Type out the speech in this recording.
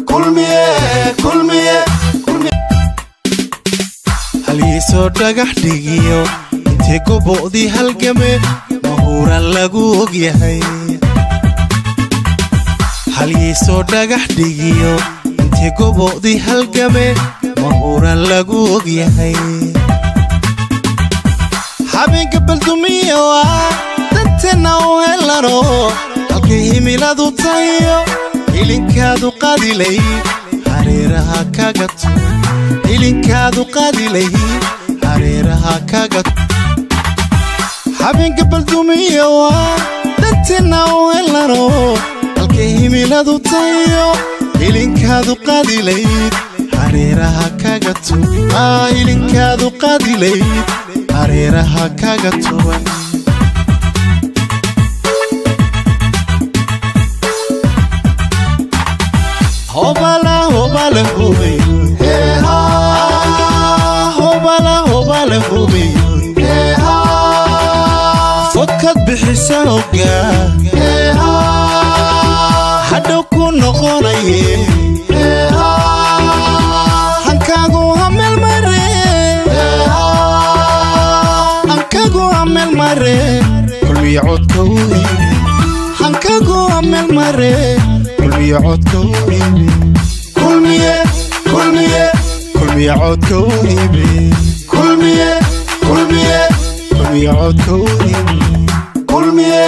kulmiye haliiso dhagax dhigiyo intee goboodii halgame mahuura lagu ogyahay haliiso dhagax dhigiyo intee goboodii halgame mahuura lagu ogyahay habeenka baldumiyo dantena u helano halkay himiladu tayo ilinkaadu qadilay hareeraha kaga ilinkaadu qadilay hareeraha kaga habeenka baldumiyo dantena u helano halkay himiladu tayo ilinkaadu qadilay hareeraha kaga ilinkaadu qadilay hareeraha kaga tuban hobala hubay ha hobala hubay ha fakad bixisa oga ha hadhow ku noqonaye ha hankaagu hamel mare ha hankaagu hamel mare kulmiye codka weyn hankaagu hamel mare kulmiye codka weyn kulmiye codka weyn kulmiye codka weyn kulmiye